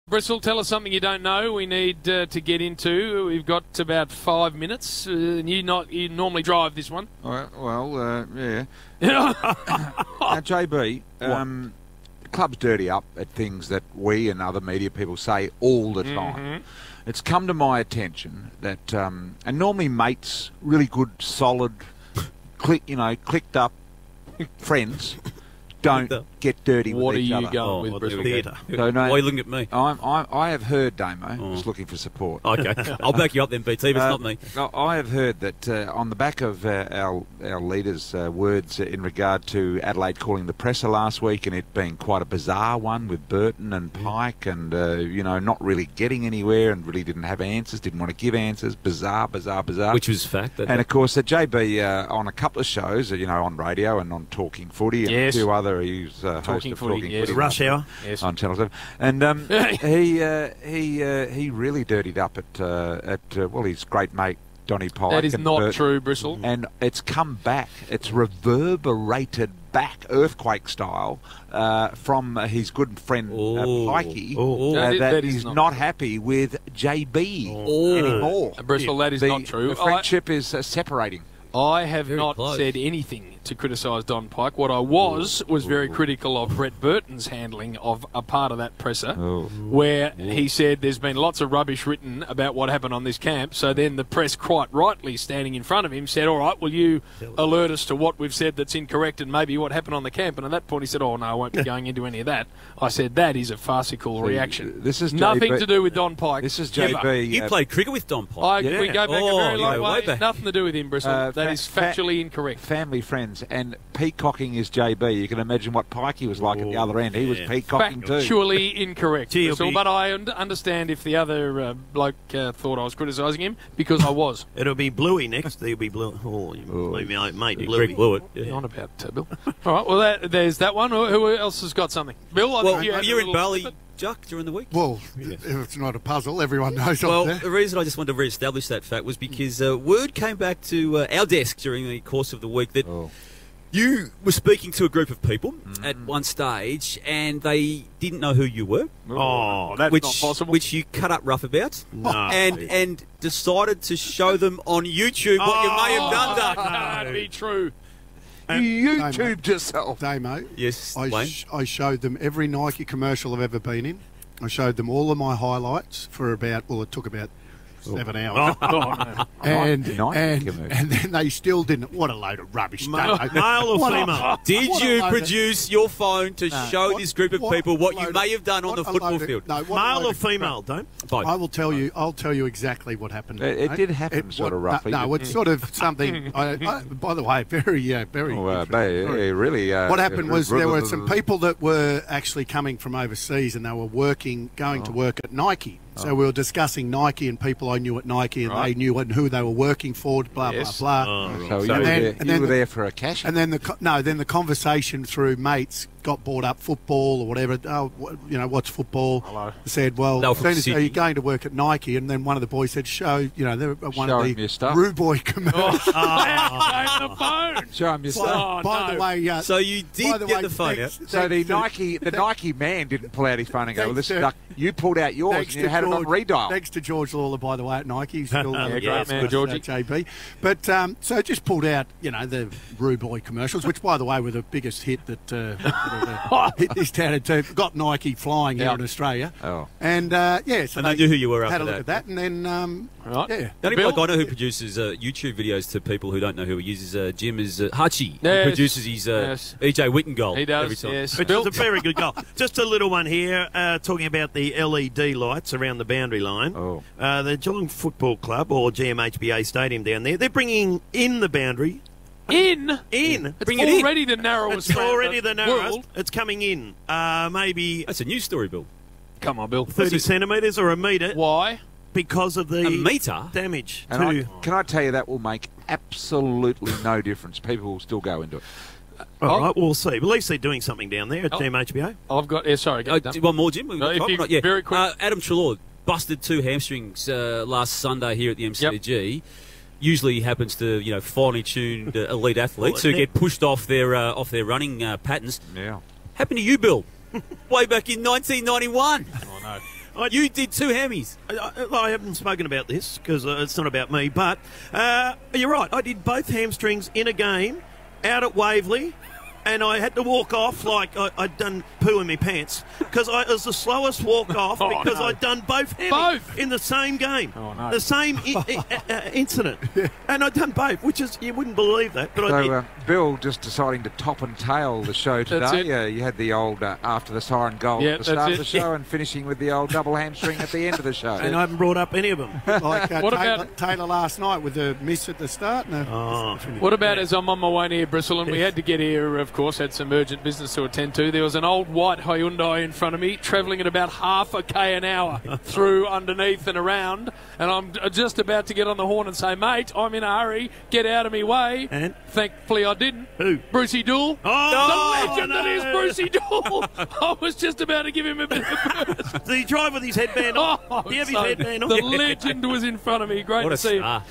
Bristol, tell us something you don't know. We need to get into. We've got about 5 minutes. You normally drive this one. Yeah. Now, JB, the club's dirty up at things that we and other media people say all the time. It's come to my attention that, and normally mates, really good, solid, clicked up friends don't get dirty with each other. What are you going with, Bristol? So, no, why are you looking at me? I have heard, Damo, just looking for support. Okay, I'll back you up then, BT, but it's not me. I have heard that on the back of our leaders' words in regard to Adelaide calling the presser last week and it being quite a bizarre one with Burton and Pike and, not really getting anywhere and really didn't have answers, didn't want to give answers, bizarre. Which was fact. And, of course, JB on a couple of shows, on radio and on Talking Footy and a few other, he's host of Talking Footy. Rush Hour. Yes. On Channel 7. And he really dirtied up at his great mate, Donny Pike. That is and not Burton. true, Bristol. And it's come back. It's reverberated back, earthquake style, from his good friend Pikey, that he's not happy with JB anymore. Bristol, that is not true. The friendship is separating. I have not said anything to criticise Don Pike. What I was very critical of Brett Burton's handling of a part of that presser, where he said there's been lots of rubbish written about what happened on this camp. So then the press, quite rightly standing in front of him, said, all right, will you alert us to what we've said that's incorrect and maybe what happened on the camp? And at that point he said, oh, no, I won't be going into any of that. I said, that is a farcical reaction. This is nothing to do with Don Pike. This is JB. You played cricket with Don Pike. We go back a very long way. Nothing to do with him, Bristol. That is factually incorrect. Family friends, and peacocking is JB. You can imagine what Pikey was like at the other end. He was peacocking too. Factually incorrect, Bristol, but I understand if the other bloke thought I was criticising him, because I was. It'll be Bluey next. There'll be Blue. Mate, Bluey. Blew it. On about Bill. All right, well, there's that one. Who else has got something? Bill, I think you're in Bali, Jack, during the week? Well, if it's not a puzzle, everyone knows. Well, the reason I just wanted to re-establish that fact was because word came back to our desk during the course of the week that you were speaking to a group of people at one stage and they didn't know who you were. Oh, that's not possible. Which you cut up rough about. No. And decided to show them on YouTube what you may have done, Doug. That can't be true. You YouTubed yourself. Damo. Yes, I showed them every Nike commercial I've ever been in. I showed them all of my highlights for it took about 7 hours. And then they still didn't. What a load of rubbish. Male or female? Did you produce your phone to show this group of people what you may have done on the football field? Male or female, don't? I will tell you. I'll tell you exactly what happened. It did happen sort of roughly. No, it's sort of something. By the way, very. Really. What happened was there were some people that were actually coming from overseas and they were going to work at Nike. So we were discussing Nike and people I knew at Nike and they knew who they were working for, blah, blah, blah. So you were there for a cash? And then the conversation through mates got brought up football or whatever. Oh, what's football? Hello. Said, well, are you going to work at Nike? And then one of the boys said, show one of the Ruboy commercials. The phone. Show him your stuff. By the way, so you did get the phone out. So the Nike man didn't pull out his phone and go, well, this is you pulled out yours and you had it on redial. Thanks to George Lawler, by the way, at Nike. He's still great man, Georgie. JB. But so just pulled out, the Ruboy commercials, which, by the way, were the biggest hit that hit this town in terms. Got Nike flying here in Australia. Oh. And, so they knew who you were after had a look at that. And then, The only bloke I know who produces YouTube videos to people who don't know who he uses, Jim, is Hutchie. Who produces his EJ Witten goal. He does, every time. yes. Which is a very good goal. Just a little one here, talking about the LED lights around the boundary line. The Geelong Football Club, or GMHBA Stadium down there, they're bringing in the boundary. In? It's already the narrowest. It's already the narrowest. World. It's coming in. Maybe... That's a news story, Bill. Come on, Bill. 30 centimetres or a metre. Why? Because of the... A metre? Damage. Can I tell you that will make absolutely no difference. People will still go into it. All right, we'll see. But at least they're doing something down there at GMHBA. I've got... sorry. One more, Jim. Very quick. Adam Treloar busted 2 hamstrings last Sunday here at the MCG. Usually happens to finely tuned elite athletes who get pushed off their running patterns. Yeah. Happened to you, Bill, way back in 1991. Oh no. You did 2 hammies. I haven't spoken about this because it's not about me, but you're right. I did both hamstrings in a game out at Waverley, and I had to walk off like I'd done poo in my pants because it was the slowest walk off because I'd done both in the same game. Oh, no. The same incident. Yeah. And I'd done both, which is, you wouldn't believe that. But I did. Bill just deciding to top and tail the show today. You had the old after the siren goal at the start of the show and finishing with the old double hamstring at the end of the show. And I haven't brought up any of them. Like Taylor last night with the miss at the start. No. What about as I'm on my way near Bristol and we had to get here, of course, had some urgent business to attend to. There was an old white Hyundai in front of me travelling at about half a k an hour through, underneath and around, and I'm just about to get on the horn and say, mate, I'm in a hurry, get out of me way. And thankfully I didn't. Who? Brucey Dool. Oh, the legend that is Brucey Dool. I was just about to give him a bit of a burst. Did he drive with his headband on? Do you have his headband on? The legend was in front of me. Great to see him.